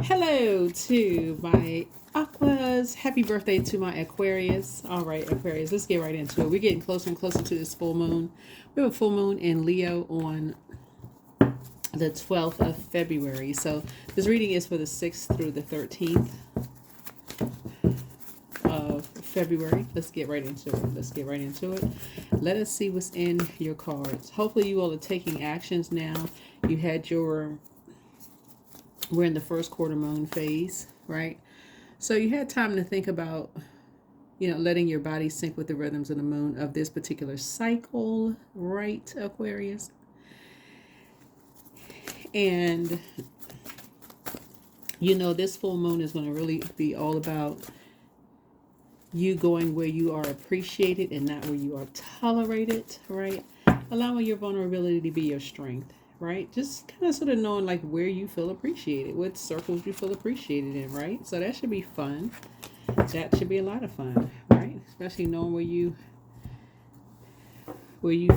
Hello to my Aquas. Happy birthday to my Aquarius. All right, Aquarius, let's get right into it. We're getting closer and closer to this full moon. We have a full moon in Leo on the 12th of February. So this reading is for the 6th through the 13th of February. Let's get right into it. Let us see what's in your cards. Hopefully you all are taking actions now. You had we're in the first quarter moon phase, right? So you had time to think about, letting your body sync with the rhythms of the moon of this particular cycle, right, Aquarius? And, this full moon is going to really be all about you going where you are appreciated and not where you are tolerated, right? Allowing your vulnerability to be your strength. Right? Just kind of sort of knowing like where you feel appreciated, what circles you feel appreciated in, right? So that should be fun. That should be a lot of fun, right? Especially knowing where you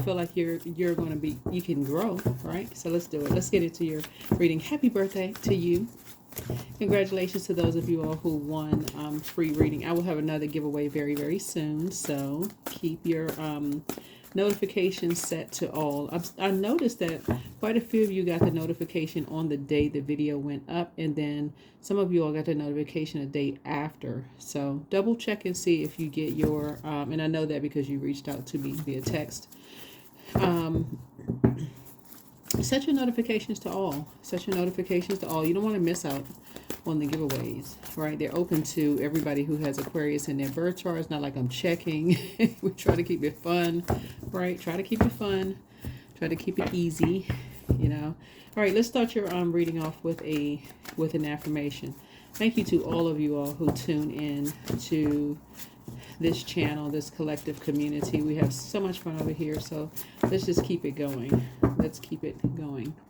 feel like you're going to be, you can grow, right? So let's do it. Let's get into your reading. Happy birthday to you. Congratulations to those of you all who won free reading. I will have another giveaway very, very soon. So keep your notifications set to all. I noticed that quite a few of you got the notification on the day the video went up, and then some of you all got the notification a day after. So double check and see if you get your and I know that because you reached out to me via text. Set your notifications to all. You don't want to miss out on the giveaways, right? They're open to everybody who has Aquarius in their birth chart. It's not like I'm checking. We try to keep it fun, right? Try to keep it fun. Try to keep it easy, All right, let's start your reading off with an affirmation. Thank you to all of you all who tune in to this channel, this collective community. We have so much fun over here, so let's just keep it going.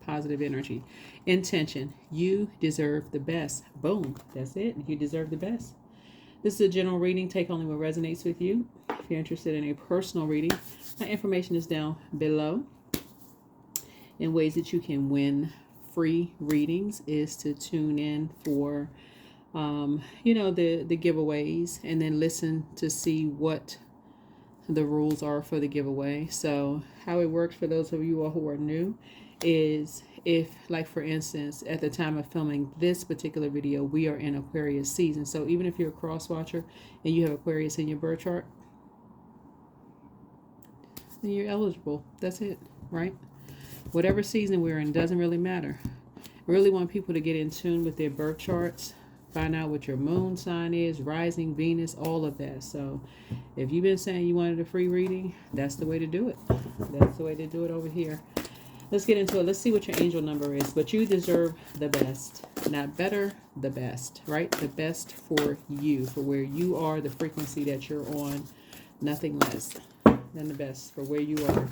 Positive energy. Intention. You deserve the best. Boom. That's it. You deserve the best. This is a general reading. Take only what resonates with you. If you're interested in a personal reading, my information is down below. In ways that you can win free readings is to tune in for the giveaways, and then listen to see what the rules are for the giveaway. So how it works for those of you all who are new is, if, like, for instance, at the time of filming this particular video, we are in Aquarius season. So even if you're a cross watcher and you have Aquarius in your birth chart, then you're eligible. That's it, right? Whatever season we're in doesn't really matter. I really want people to get in tune with their birth charts. Find out what your moon sign is, rising, Venus, all of that. So if you've been saying you wanted a free reading, that's the way to do it. That's the way to do it over here. Let's get into it. Let's see what your angel number is. But you deserve the best. Not better, the best, right? The best for you, for where you are, the frequency that you're on. Nothing less than the best for where you are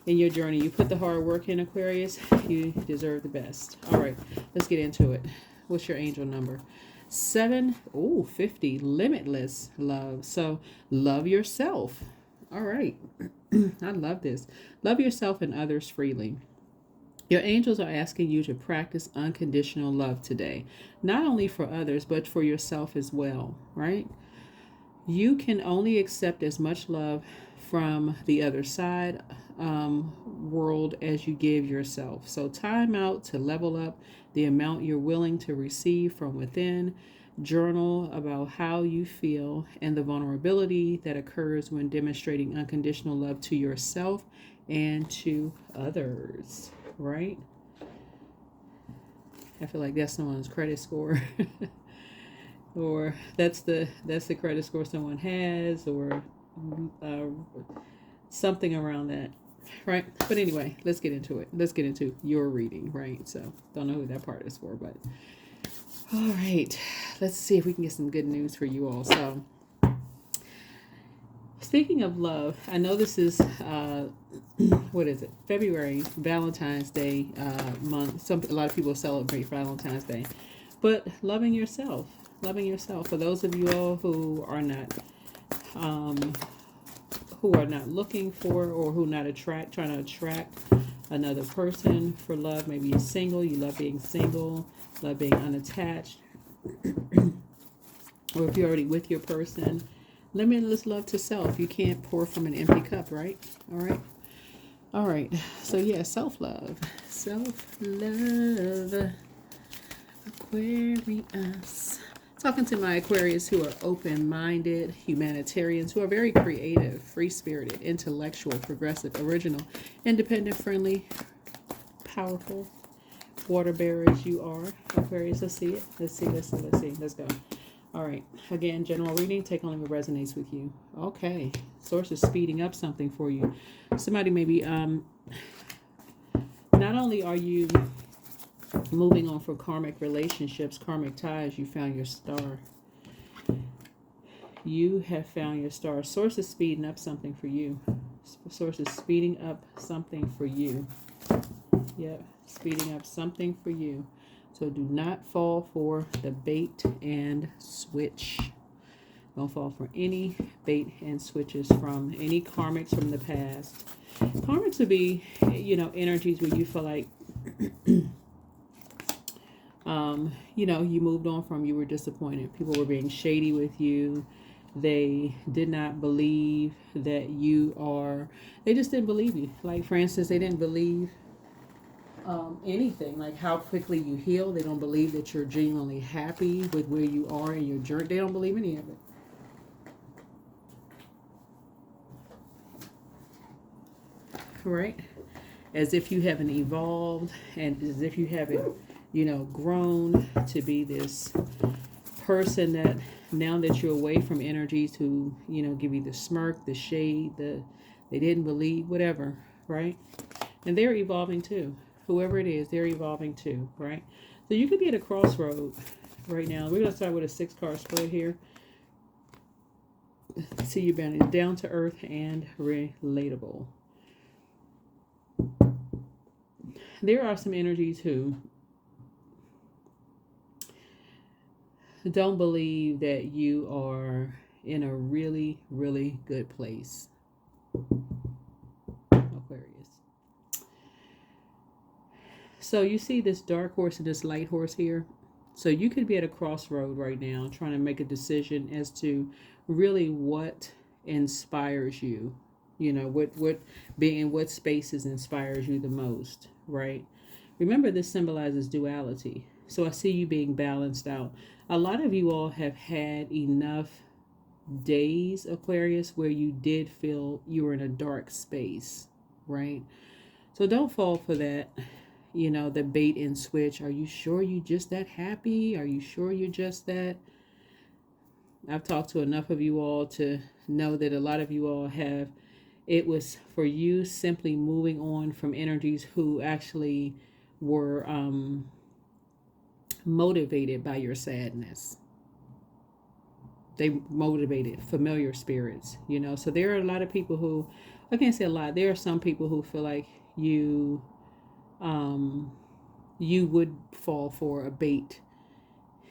in your journey. You put the hard work in, Aquarius. You deserve the best. All right, let's get into it. What's your angel number? 7. 50. Limitless love. So love yourself. All right. I love this. Love yourself and others freely. Your angels are asking you to practice unconditional love today. Not only for others, but for yourself as well, right? You can only accept as much love from the other side world as you give yourself. So time out to level up the amount you're willing to receive from within. Journal about how you feel and the vulnerability that occurs when demonstrating unconditional love to yourself and to others, right? I feel like that's someone's credit score. Or that's the credit score someone has, or something around that, right? But anyway, let's get into it. Let's get into your reading, right? So don't know who that part is for, but all right, let's see if we can get some good news for you all. So speaking of love, I know this is what is it, February, Valentine's Day month. A lot of people celebrate Valentine's Day, but loving yourself. For those of you all who are not looking for, or who not trying to attract another person for love. Maybe you're single, you love being single, love being unattached. Or if you're already with your person, limitless love to self. You can't pour from an empty cup, right? All right. All right. So yeah, self-love. Self-love. Aquarius. Talking to my Aquarius who are open-minded, humanitarians, who are very creative, free-spirited, intellectual, progressive, original, independent, friendly, powerful, water bearers you are. Aquarius, let's see it. Let's see. Let's go. All right. Again, general reading. Take only what resonates with you. Okay. Source is speeding up something for you. Somebody maybe, not only are you moving on for karmic relationships, karmic ties, you found your star. You have found your star. Source is speeding up something for you. Source is speeding up something for you. Yeah, speeding up something for you. So do not fall for the bait and switch. Don't fall for any bait and switches from any karmics from the past. Karmics would be, energies where you feel like, you moved on from, you were disappointed. People were being shady with you. They did not believe that they just didn't believe you. Like, for instance, they didn't believe anything, like how quickly you heal. They don't believe that you're genuinely happy with where you are in your journey. They don't believe any of it. Right? As if you haven't evolved, and as if you haven't, grown to be this person that now that you're away from energies who, give you the smirk, the shade, they didn't believe, whatever, right? And they're evolving too. Whoever it is, they're evolving too, right? So you could be at a crossroad right now. We're going to start with a 6-card spread here. See you being down to earth and relatable. There are some energies who don't believe that you are in a really, really good place. Aquarius. So you see this dark horse and this light horse here. So you could be at a crossroad right now trying to make a decision as to really what inspires you. What spaces inspires you the most, right? Remember, this symbolizes duality. So I see you being balanced out. A lot of you all have had enough days, Aquarius, where you did feel you were in a dark space, right? So don't fall for that, the bait and switch. Are you sure you just that happy? Are you sure you're just that? I've talked to enough of you all to know that a lot of you all have. It was for you simply moving on from energies who actually were motivated by your sadness. They motivated familiar spirits, So there are a lot of people who, I can't say a lot, there are some people who feel like you would fall for a bait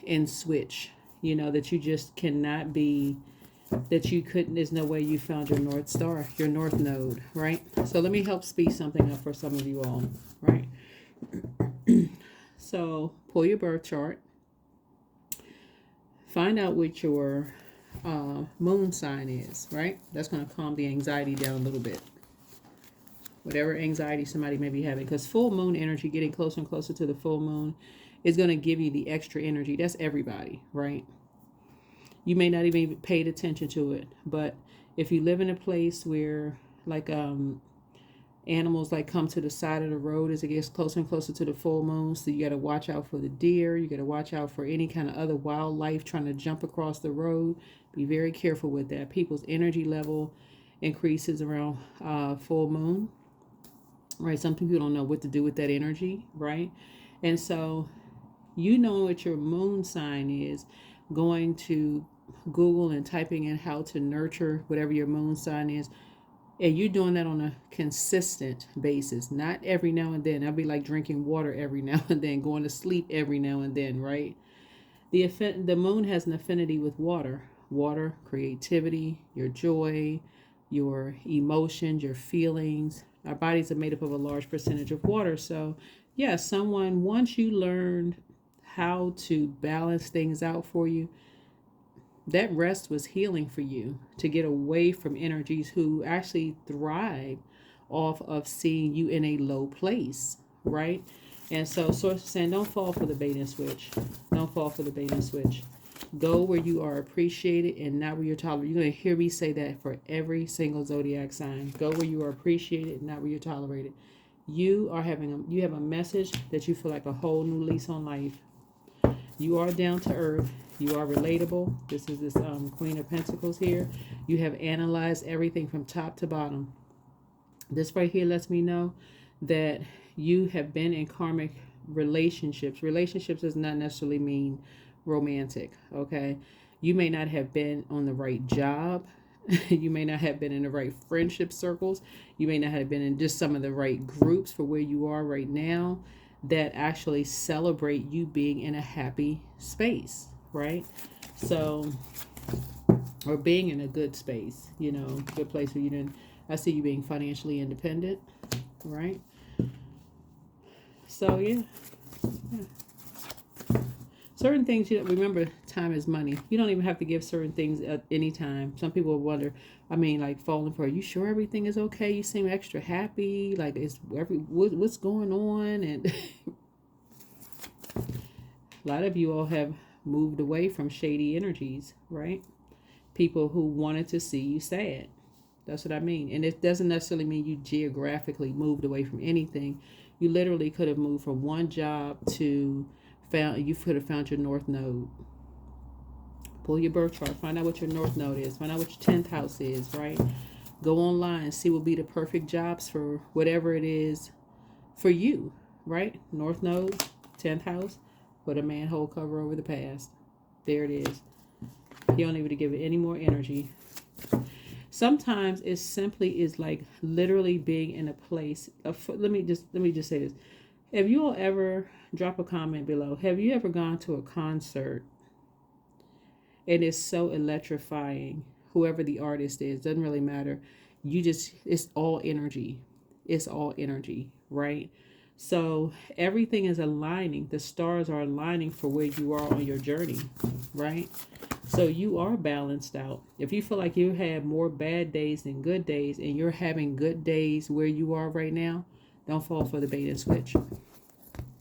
and switch, that you just cannot be, that you couldn't, there's no way you found your North Star, your North Node, right? So let me help speed something up for some of you all, right? So pull your birth chart. Find out what your moon sign is, right? That's going to calm the anxiety down a little bit. Whatever anxiety somebody may be having. Because full moon energy, getting closer and closer to the full moon, is going to give you the extra energy. That's everybody, right? You may not even paid attention to it. But if you live in a place where, like, animals like come to the side of the road as it gets closer and closer to the full moon, so you got to watch out for the deer, you got to watch out for any kind of other wildlife trying to jump across the road. Be very careful with that. People's energy level increases around full moon, right? Some people don't know what to do with that energy, right? And so what your moon sign is, going to Google and typing in how to nurture whatever your moon sign is. And you're doing that on a consistent basis, not every now and then. That'd be like drinking water every now and then, going to sleep every now and then, right? The moon has an affinity with water. Water, creativity, your joy, your emotions, your feelings, Our bodies are made up of a large percentage of water. So, yeah, once you learned how to balance things out for you, that rest was healing for you to get away from energies who actually thrive off of seeing you in a low place, right? And so source is saying, don't fall for the bait and switch. Don't fall for the bait and switch. Go where you are appreciated and not where you're tolerated. You're going to hear me say that for every single zodiac sign. Go where you are appreciated, not where you're tolerated. You have a message that you feel like a whole new lease on life. You are down to earth. You are relatable. This is this Queen of Pentacles here. You have analyzed everything from top to bottom. This right here lets me know that you have been in karmic relationships. Relationships does not necessarily mean romantic, okay? You may not have been on the right job. You may not have been in the right friendship circles. You may not have been in just some of the right groups for where you are right now that actually celebrate you being in a happy space, right? So, or being in a good space, good place where you didn't, I see you being financially independent, right? So, yeah. Certain things, remember, time is money. You don't even have to give certain things at any time. Some people wonder, like falling for, are you sure everything is okay? You seem extra happy. Like, what's going on? And a lot of you all have moved away from shady energies, right? People who wanted to see you sad. That's what I mean. And it doesn't necessarily mean you geographically moved away from anything. You literally could have moved from one job to you could have found your north node. Pull your birth chart. Find out what your north node is. Find out what your 10th house is, right? Go online. See what will be the perfect jobs for whatever it is for you, right? North node, 10th house. Put a manhole cover over the past. There it is. You don't need to give it any more energy. Sometimes it simply is like literally being in a place of, let me just say this. Have you all ever, drop a comment below, have you ever gone to a concert and it's so electrifying, whoever the artist is, doesn't really matter. It's all energy. It's all energy, right? So everything is aligning. The stars are aligning for where you are on your journey, right? So you are balanced out. If you feel like you had more bad days than good days and you're having good days where you are right now, don't fall for the bait and switch.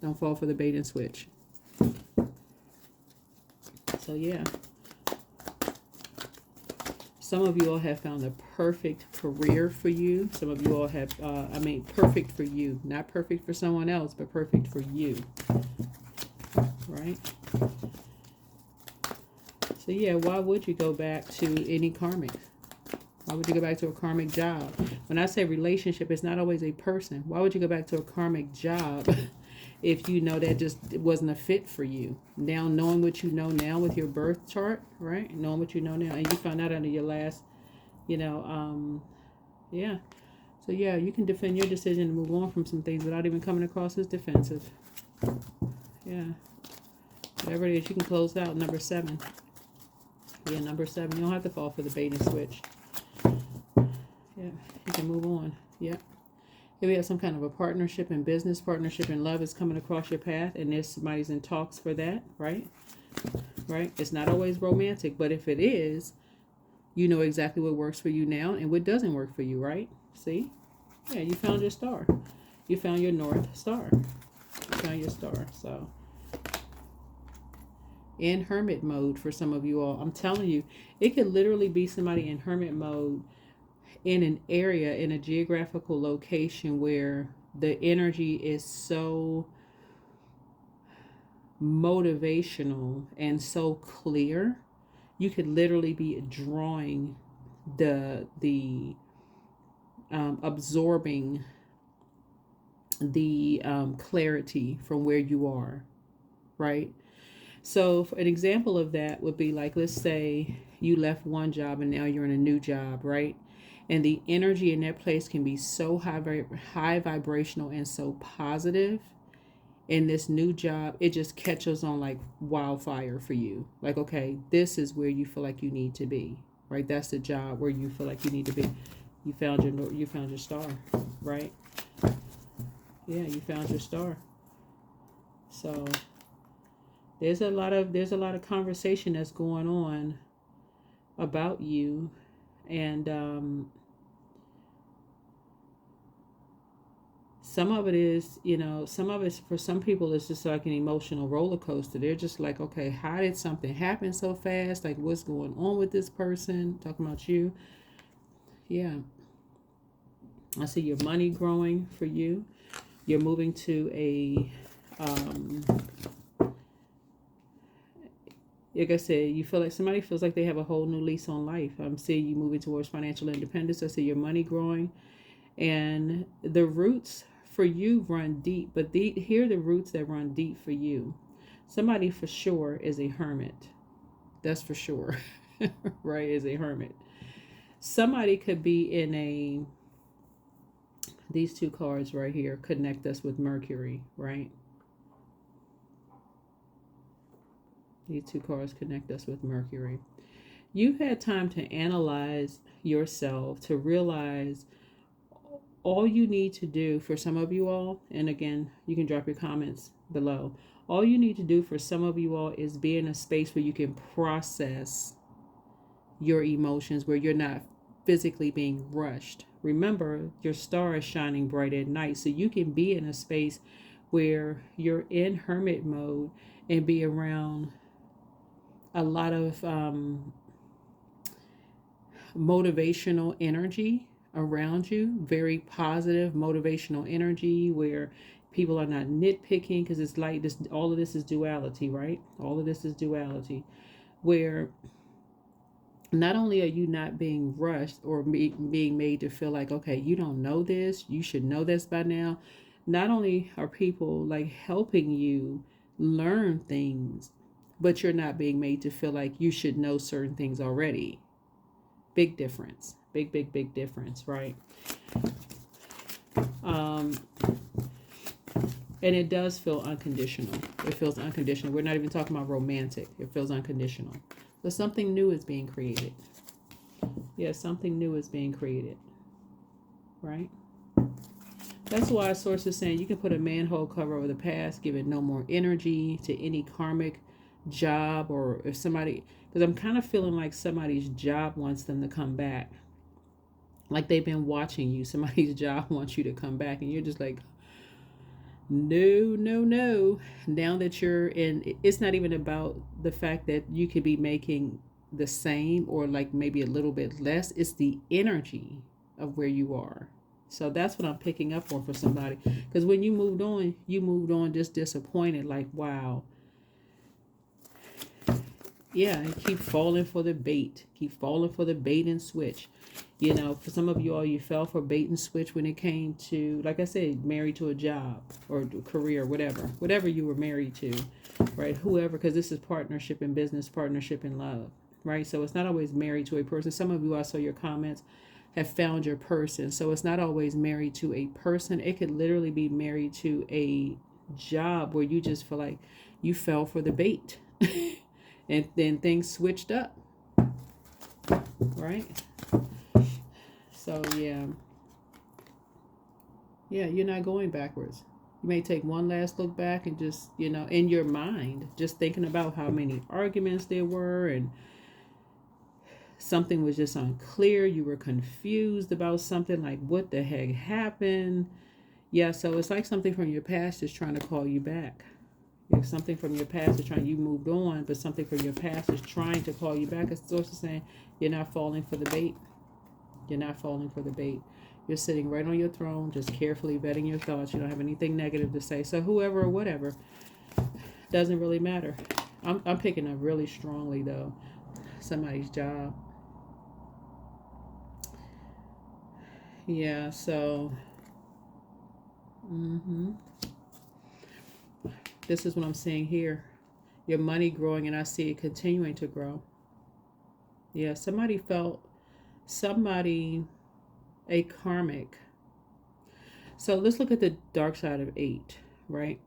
Don't fall for the bait and switch. So yeah. Some of you all have found the perfect career for you. Some of you all have, perfect for you. Not perfect for someone else, but perfect for you. Right? So yeah, why would you go back to any karmic? Why would you go back to a karmic job? When I say relationship, it's not always a person. Why would you go back to a karmic job if you know that it wasn't a fit for you? Now, knowing what you know now with your birth chart, right? Knowing what you know now, and you found out under your last, yeah. So yeah, you can defend your decision to move on from some things without even coming across as defensive. Yeah. Whatever it is, you can close out number 7. Yeah, number 7. You don't have to fall for the bait and switch. Yeah, you can move on. Yeah. If you have some kind of a partnership in business, partnership in love is coming across your path, and there's somebody's in talks for that, right? Right? It's not always romantic, but if it is, you know exactly what works for you now and what doesn't work for you, right? See? Yeah, you found your star. You found your North Star. You found your star. So, in Hermit mode for some of you all. I'm telling you, it could literally be somebody in Hermit mode in an area, in a geographical location where the energy is so motivational and so clear. You could literally be drawing absorbing the clarity from where you are, right? So an example of that would be like, let's say you left one job and now you're in a new job, right? And the energy in that place can be so high vibrational and so positive. In this new job, it just catches on like wildfire for you. Like, okay, this is where you feel like you need to be, right? That's the job where you feel like you need to be. you found your star, right? Yeah, you found your star. So there's a lot of conversation that's going on about you, and some of it is, some of it for some people it's just like an emotional roller coaster. They're just like, okay, how did something happen so fast? Like, what's going on with this person? Talking about you. Yeah. I see your money growing for you. You're moving to a, like I said, you feel like somebody feels like they have a whole new lease on life. I'm seeing you moving towards financial independence. I see your money growing, and the roots for you run deep. But here are the roots that run deep for you. Somebody for sure is a hermit. That's for sure, right? Is a hermit. Somebody could be in a. These two cards right here connect us with Mercury, right? These two cards connect us with Mercury. You've had time to analyze yourself, to realize all you need to do for some of you all, and again, you can drop your comments below. All you need to do for some of you all is be in a space where you can process your emotions, where you're not physically being rushed. Remember, your star is shining bright at night, so you can be in a space where you're in hermit mode and be around a lot of motivational energy around you, very positive motivational energy where people are not nitpicking, because it's like this, all of this is duality, right? All of this is duality, where not only are you not being rushed or being made to feel like, okay, you don't know this, you should know this by now. Not only are people like helping you learn things, but you're not being made to feel like you should know certain things already. Big difference. Big difference, right? And it does feel unconditional. It feels unconditional. We're not even talking about romantic. It feels unconditional. But something new is being created. Yeah, something new is being created. Right? That's why Source is saying you can put a manhole cover over the past, give it no more energy to any karmic job, or if somebody, because I'm kind of feeling like somebody's job wants them to come back. Like they've been watching you. Somebody's job wants you to come back, and you're just like, no. Now that you're in, it's not even about the fact that you could be making the same or like maybe a little bit less. It's the energy of where you are. So that's what I'm picking up on for somebody. Because when you moved on just disappointed, like, wow. Yeah, keep falling for the bait. Keep falling for the bait and switch. For some of you all, you fell for bait and switch when it came to, like I said, married to a job or career, whatever you were married to, right? Whoever, because this is partnership in business, partnership in love, right? So it's not always married to a person. Some of you, I saw your comments, have found your person. So it's not always married to a person. It could literally be married to a job where you just feel like you fell for the bait and then things switched up, right? So yeah, you're not going backwards. You may take one last look back and just, in your mind, just thinking about how many arguments there were and something was just unclear. You were confused about something, like what the heck happened. Yeah, so it's like something from your past is trying to call you back. If something from your past is trying, you moved on, but something from your past is trying to call you back. It's also saying you're not falling for the bait. You're not falling for the bait. You're sitting right on your throne, just carefully vetting your thoughts. You don't have anything negative to say. So whoever or whatever, doesn't really matter. I'm picking up really strongly, though, somebody's job. Yeah, so this is what I'm seeing here. Your money growing, and I see it continuing to grow. Yeah, a karmic. So let's look at the dark side of 8, right?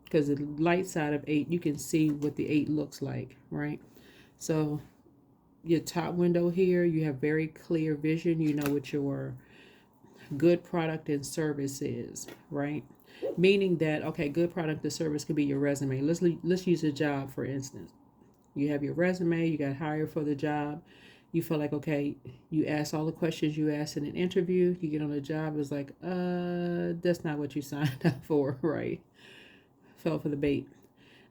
Because the light side of 8, you can see what the 8 looks like, right? So your top window here, you have very clear vision. You know what your good product and service is, right? Meaning that, okay, good product and service could be your resume. Let's use a job for instance. You have your resume, you got hired for the job. You feel like, okay, you ask all the questions you asked in an interview, you get on the job, it's like, that's not what you signed up for, right? Fell for the bait.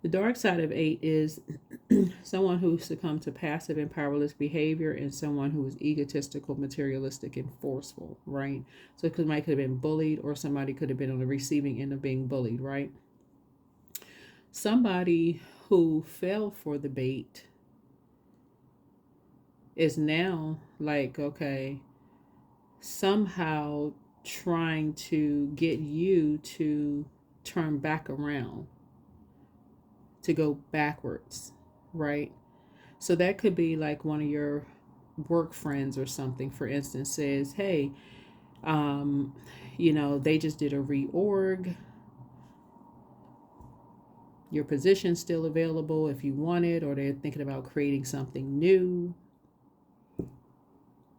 The dark side of 8 is someone who succumbed to passive and powerless behavior and someone who is egotistical, materialistic, and forceful, right? So somebody could have been bullied or somebody could have been on the receiving end of being bullied, right? Somebody who fell for the bait is now like, okay, somehow trying to get you to turn back around, to go backwards, right? So that could be like one of your work friends or something, for instance, says, hey, they just did a reorg. Your position's still available if you want it, or they're thinking about creating something new,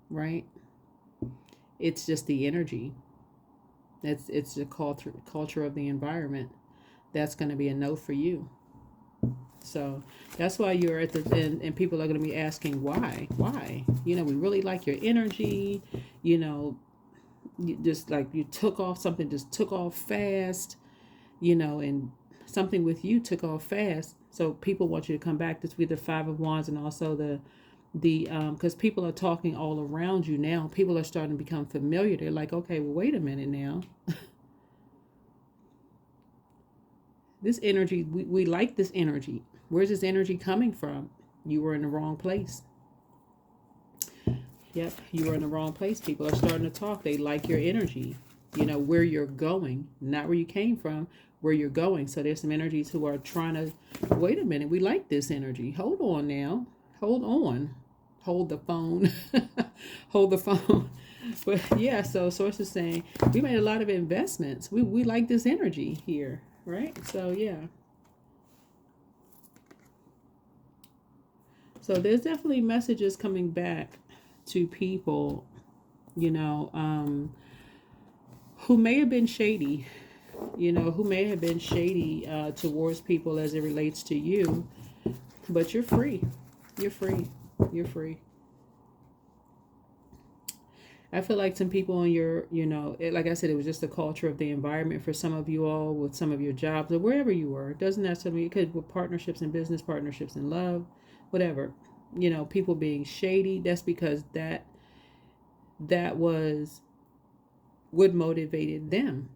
right? It's just the energy. It's the culture of the environment. That's going to be a no for you. So that's why you're at the end, and people are going to be asking why. We really like your energy. Just like you took off, something just took off fast. And something with you took off fast. So people want you to come back. This with the 5 of Wands, and also the because people are talking all around you now. People are starting to become familiar. They're like, okay, well, wait a minute now. This energy, we like this energy. Where's this energy coming from? You were in the wrong place. Yep, you were in the wrong place. People are starting to talk. They like your energy. Where you're going, not where you came from, where you're going. So there's some energies who are trying to, wait a minute, we like this energy. Hold on now. Hold on. Hold the phone. Hold the phone. But yeah, so Source is saying, we made a lot of investments. We like this energy here, right? So yeah. So there's definitely messages coming back to people, who may have been shady, towards people as it relates to you, but you're free. You're free. You're free. I feel like some people in your, like I said, it was just the culture of the environment for some of you all with some of your jobs or wherever you were. It doesn't necessarily mean, it could with partnerships in business, partnerships in love, whatever. People being shady. That's because that was what motivated them.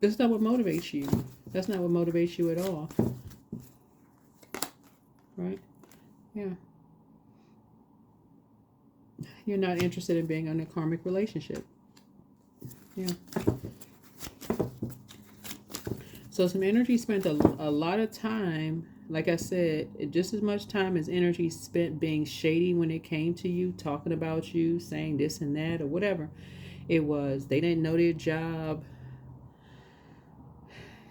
That's not what motivates you. That's not what motivates you at all. Right? Yeah. You're not interested in being in a karmic relationship. Yeah. So some energy spent a lot of time, like I said, just as much time as energy spent being shady when it came to you, talking about you, saying this and that or whatever. It was, they didn't know their job.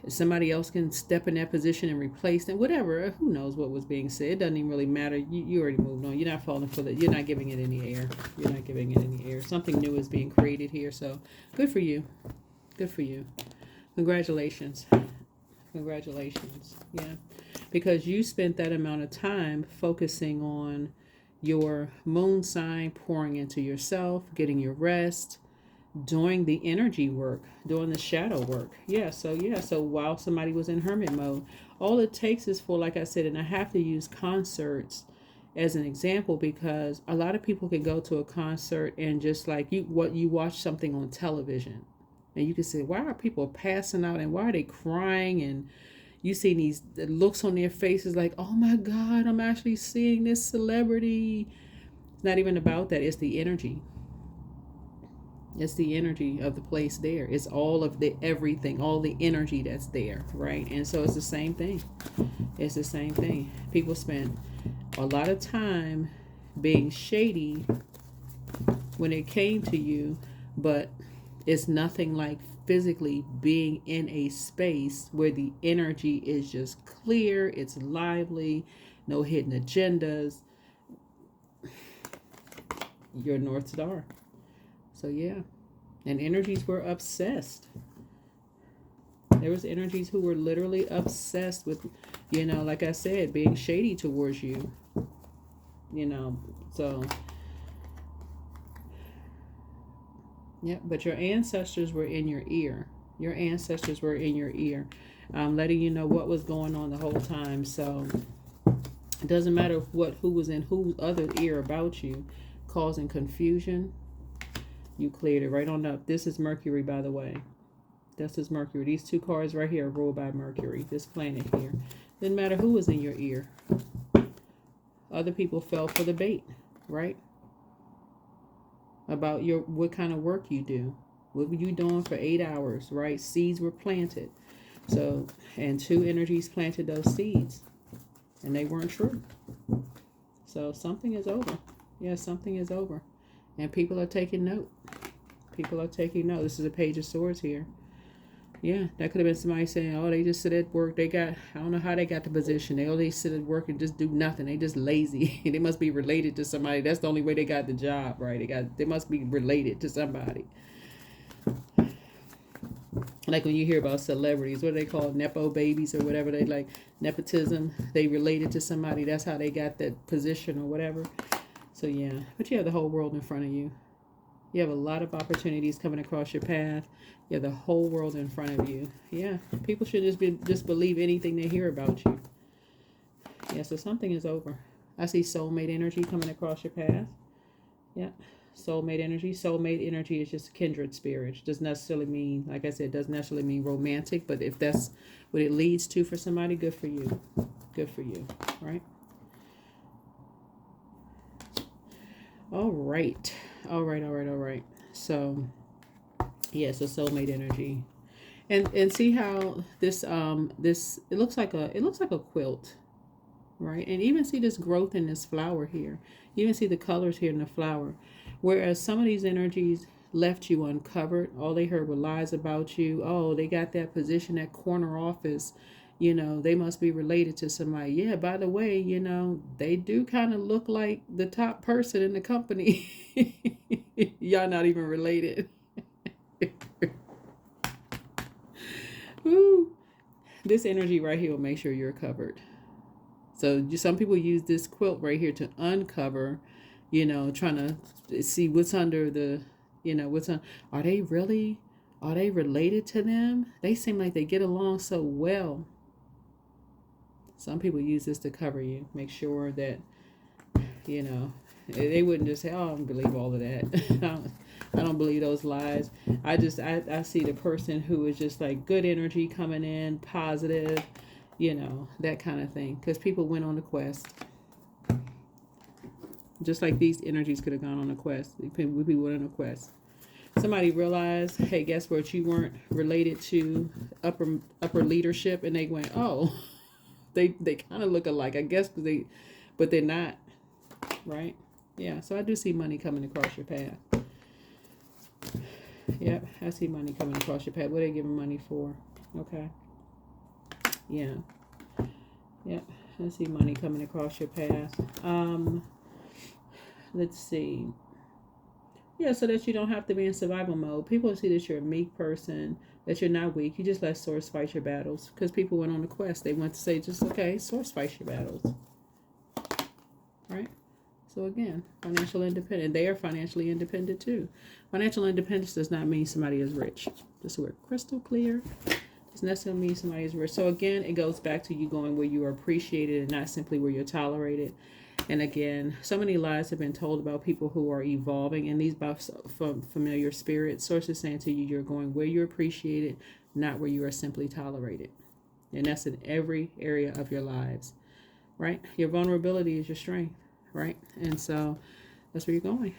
Somebody else can step in that position and replace them, whatever. Who knows what was being said? It doesn't even really matter. You already moved on. You're not falling for that. You're not giving it any air. You're not giving it any air. Something new is being created here. So good for you. Good for you. Congratulations. Congratulations. Yeah. Because you spent that amount of time focusing on your moon sign, pouring into yourself, getting your rest, doing the energy work, doing the shadow work. So while somebody was in hermit mode, all it takes is for, like I said, and I have to use concerts as an example because a lot of people can go to a concert and just like you watch something on television and you can say, why are people passing out and why are they crying? And you see these looks on their faces like, oh my God, I'm actually seeing this celebrity. It's not even about that. It's the energy. It's the energy of the place there. It's all of the everything, all the energy that's there, right? And so it's the same thing. It's the same thing. People spend a lot of time being shady when it came to you, but it's nothing like physically being in a space where the energy is just clear, it's lively, no hidden agendas. your North Star. So yeah. And energies were obsessed. There was energies who were literally obsessed with, you know, like I said, being shady towards you. You know, so yeah, but your ancestors were in your ear. Your ancestors were in your ear, letting you know what was going on the whole time. So it doesn't matter who was in whose other ear about you, causing confusion. You cleared it right on up. This is Mercury, by the way. This is Mercury. These two cards right here are ruled by Mercury, this planet here. Didn't matter who was in your ear. Other people fell for the bait, right? About what kind of work you do. What were you doing for 8 hours, right? Seeds were planted. So, and two energies planted those seeds. And they weren't true. So something is over. Yeah, something is over. And people are taking note. People are taking note. This is a Page of Swords here. Yeah, that could have been somebody saying, oh, they just sit at work. I don't know how they got the position. They sit at work and just do nothing. They just lazy. They must be related to somebody. That's the only way they got the job, right? They must be related to somebody. Like when you hear about celebrities, what do they call nepo babies or whatever, they like nepotism. They related to somebody. That's how they got that position or whatever. So yeah, but you have the whole world in front of you. You have a lot of opportunities coming across your path. You have the whole world in front of you. Yeah, people should just believe anything they hear about you. Yeah, so something is over. I see soulmate energy coming across your path. Yeah, soulmate energy. Soulmate energy is just kindred spirit. It doesn't necessarily mean, like I said, it doesn't necessarily mean romantic, but if that's what it leads to for somebody, good for you. Good for you, right? All right. So, yeah, so soulmate energy. And see how this it looks like a quilt, right? And even see this growth in this flower here. You even see the colors here in the flower. Whereas some of these energies left you uncovered. All they heard were lies about you. Oh, they got that position at corner office. You know, they must be related to somebody. Yeah, by the way, you know, they do kind of look like the top person in the company. Y'all not even related. Woo. This energy right here will make sure you're covered. So some people use this quilt right here to uncover, you know, trying to see what's under the, you know, are they related to them? They seem like they get along so well. Some people use this to cover you, make sure that, you know, they wouldn't just say, oh, I don't believe all of that. I don't believe those lies. I see the person who is just like good energy coming in, positive, you know, that kind of thing. Because people went on a quest. Just like these energies could have gone on a quest. People went on a quest. Somebody realized, hey, guess what? You weren't related to upper leadership, and they went, oh, they kind of look alike, I guess, but they're not, right? Yeah. So I do see money coming across your path. Yep, I see money coming across your path. What are they giving money for? Okay. Yeah. Yep, I see money coming across your path. Let's see. Yeah, so that you don't have to be in survival mode. People see that you're a meek person, that you're not weak. You just let source fight your battles. Because people went on a quest. They went to say, just, okay, source fight your battles. Right? So again, financial independence. They are financially independent too. Financial independence does not mean somebody is rich. Just so we're crystal clear. Doesn't necessarily mean somebody is rich. So again, it goes back to you going where you are appreciated and not simply where you're tolerated. And again, so many lies have been told about people who are evolving, and these by familiar spirits. Sources saying to you, you're going where you're appreciated, not where you are simply tolerated. And that's in every area of your lives, right? Your vulnerability is your strength, right? And so that's where you're going.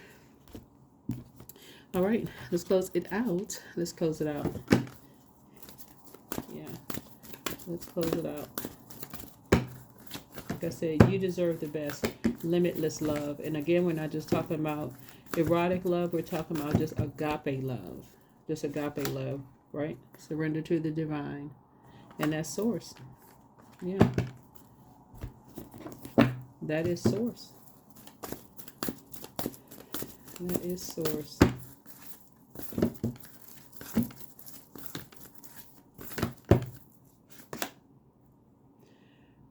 All right, let's close it out. Yeah, let's close it out. Like I said, you deserve the best. Limitless love. And again, we're not just talking about erotic love. We're talking about just agape love. Just agape love, right? Surrender to the divine. And that's source. Yeah. That is source. That is source.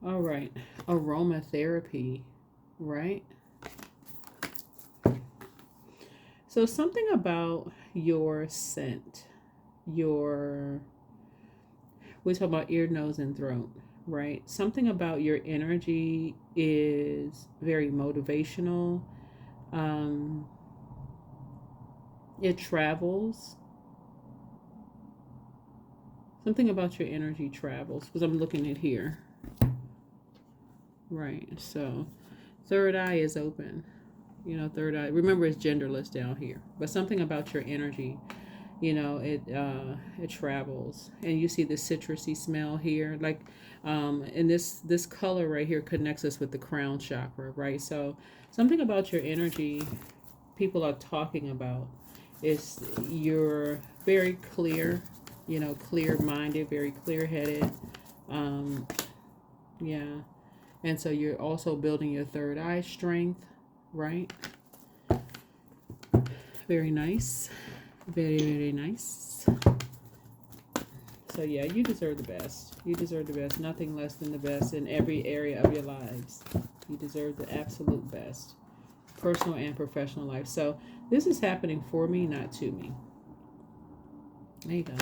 All right. Aromatherapy, right? So something about your scent, we're talking about ear, nose, and throat, right? Something about your energy is very motivational. Um, it travels. Something about your energy travels, because I'm looking at here. Right. So third eye is open. You know, third eye. Remember, it's genderless down here. But something about your energy, it travels, and you see the citrusy smell here. Like, and this color right here connects us with the crown chakra, right? So something about your energy, people are talking about, is you're very clear, clear minded, very clear headed. Um, yeah. And so you're also building your third eye strength, right? Very nice. Very, very nice. So yeah, you deserve the best. You deserve the best. Nothing less than the best in every area of your lives. You deserve the absolute best. Personal and professional life. So this is happening for me, not to me. There you go.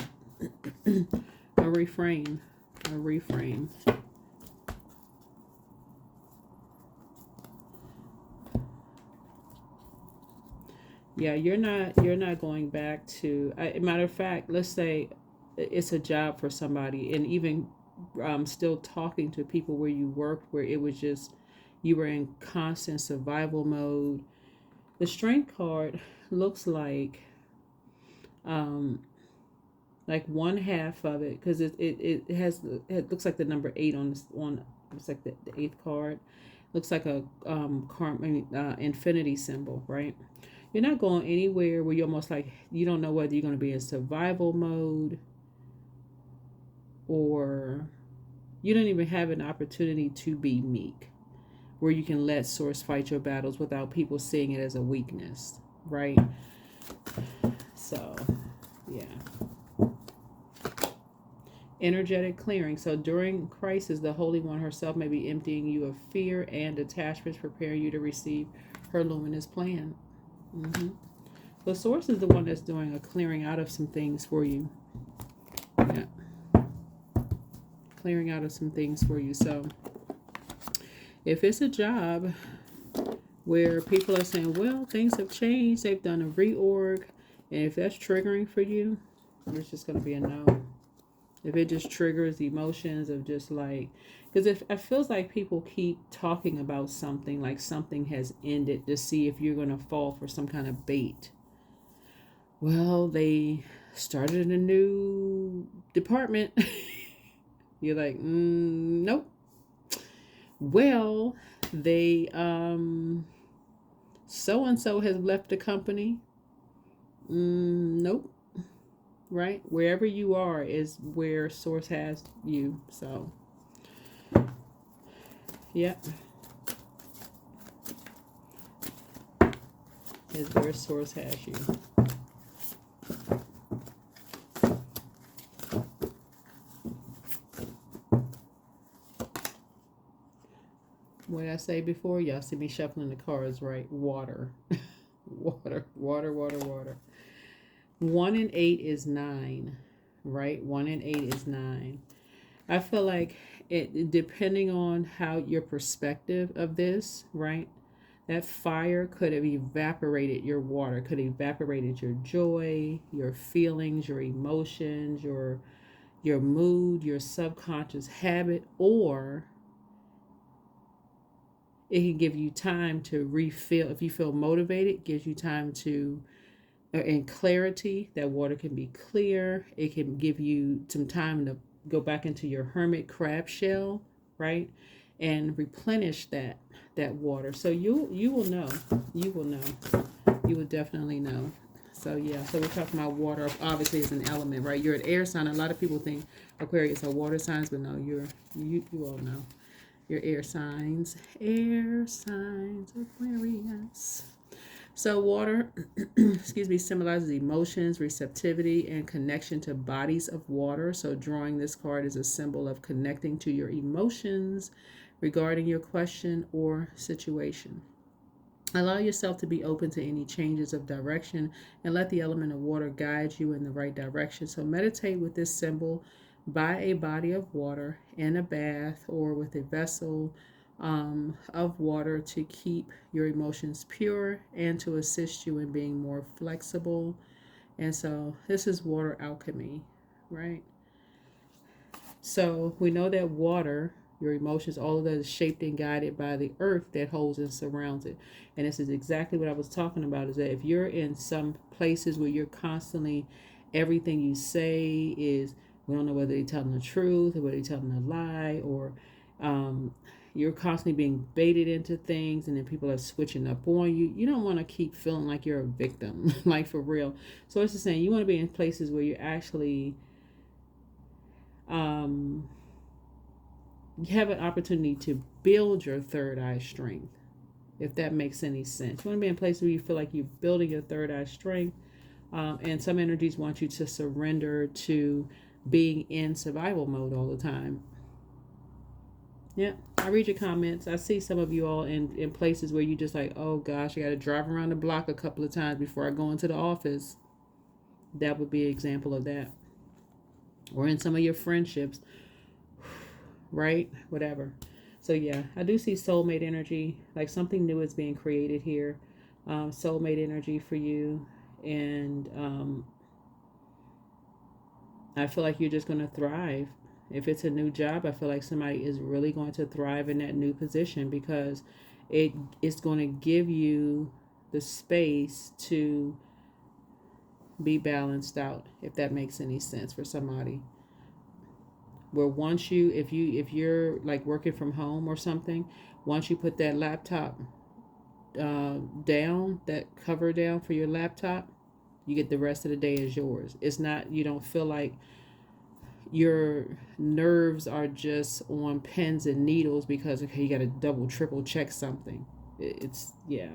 A reframe. A reframe. Yeah, you're not going back to. Matter of fact, let's say it's a job for somebody, and even still talking to people where you worked, where it was just you were in constant survival mode. The strength card looks um, like one half of it, because it looks like the number 8 on this on. It's like the eighth card. Looks like a infinity symbol, right? You're not going anywhere where you're almost like you don't know whether you're going to be in survival mode, or you don't even have an opportunity to be meek, where you can let source fight your battles without people seeing it as a weakness, right? So, yeah. Energetic clearing. So during crisis, the Holy One herself may be emptying you of fear and attachments, preparing you to receive her luminous plan. Mm-hmm. The source is the one that's doing a clearing out of some things for you. Yeah. Clearing out of some things for you. So if it's a job where people are saying, well, things have changed, they've done a reorg, and if that's triggering for you, it's just going to be a no. If it just triggers emotions of just like, because if it feels like people keep talking about something, like something has ended, to see if you're going to fall for some kind of bait. Well, they started a new department. You're like, nope. Well, they so and so has left the company. Nope. Right? Wherever you are is where source has you. So, yep. Is where source has you. What I say before, y'all see me shuffling the cards, right? Water. Water. 1 and 8 is 9, right? 1 and 8 is 9. I feel like it, depending on how your perspective of this, right? That fire could have evaporated your water, could have evaporated your joy, your feelings, your emotions, your mood, your subconscious habit, or it can give you time to refill. If you feel motivated, it gives you time to, and clarity. That water can be clear. It can give you some time to go back into your hermit crab shell, right? And replenish that water. So you will know. You will know. You will definitely know. So yeah, so we're talking about water obviously is an element, right? You're an air sign. A lot of people think Aquarius are water signs, but no, you all know. Your air signs. Air signs, Aquarius. So water, excuse me, symbolizes emotions, receptivity, and connection to bodies of water. So drawing this card is a symbol of connecting to your emotions regarding your question or situation. Allow yourself to be open to any changes of direction and let the element of water guide you in the right direction. So meditate with this symbol by a body of water in a bath or with a vessel of water to keep your emotions pure and to assist you in being more flexible. And so this is water alchemy, right? So we know that water, your emotions, all of that is shaped and guided by the earth that holds and surrounds it. And this is exactly what I was talking about, is that if you're in some places where you're constantly, everything you say is, we don't know whether they're telling the truth or whether they're telling a lie, or you're constantly being baited into things and then people are switching up on you. You don't want to keep feeling like you're a victim, like for real. So it's the same. You want to be in places where you're actually you have an opportunity to build your third eye strength, if that makes any sense. You want to be in a place where you feel like you're building your third eye strength, and some energies want you to surrender to being in survival mode all the time. Yeah, I read your comments. I see some of you all in places where you just like, oh gosh, I got to drive around the block a couple of times before I go into the office. That would be an example of that. Or in some of your friendships, right? Whatever. So yeah, I do see soulmate energy, like something new is being created here. Soulmate energy for you. And I feel like you're just going to thrive. If it's a new job, I feel like somebody is really going to thrive in that new position because it's going to give you the space to be balanced out, if that makes any sense for somebody. Where once you, if you're like working from home or something, once you put that laptop down, that cover down for your laptop, you get the rest of the day is yours. It's not, you don't feel like your nerves are just on pins and needles because, okay, you got to double, triple check something. It's, yeah.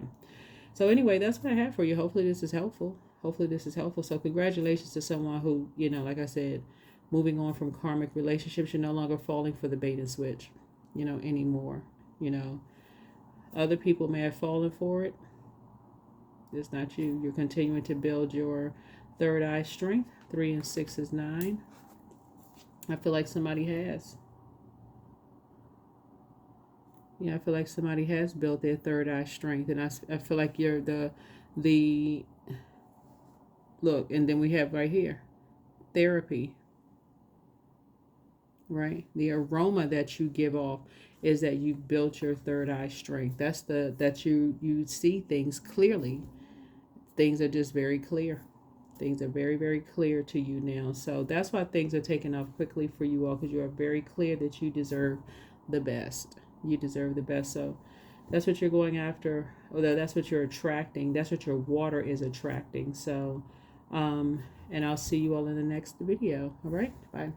So anyway, that's what I have for you. Hopefully this is helpful. So congratulations to someone who, like I said, moving on from karmic relationships, you're no longer falling for the bait and switch, anymore. Other people may have fallen for it. It's not you. You're continuing to build your third eye strength. 3 and 6 is 9. I feel like somebody has. Yeah, I feel like somebody has built their third eye strength. And I feel like you're the look, and then we have right here, therapy. Right? The aroma that you give off is that you've built your third eye strength. That's that you see things clearly. Things are just very clear. Things are very, very clear to you now. So that's why things are taking off quickly for you all, because you are very clear that you deserve the best. You deserve the best. So that's what you're going after. Or that's what you're attracting. That's what your water is attracting. So, and I'll see you all in the next video. All right. Bye.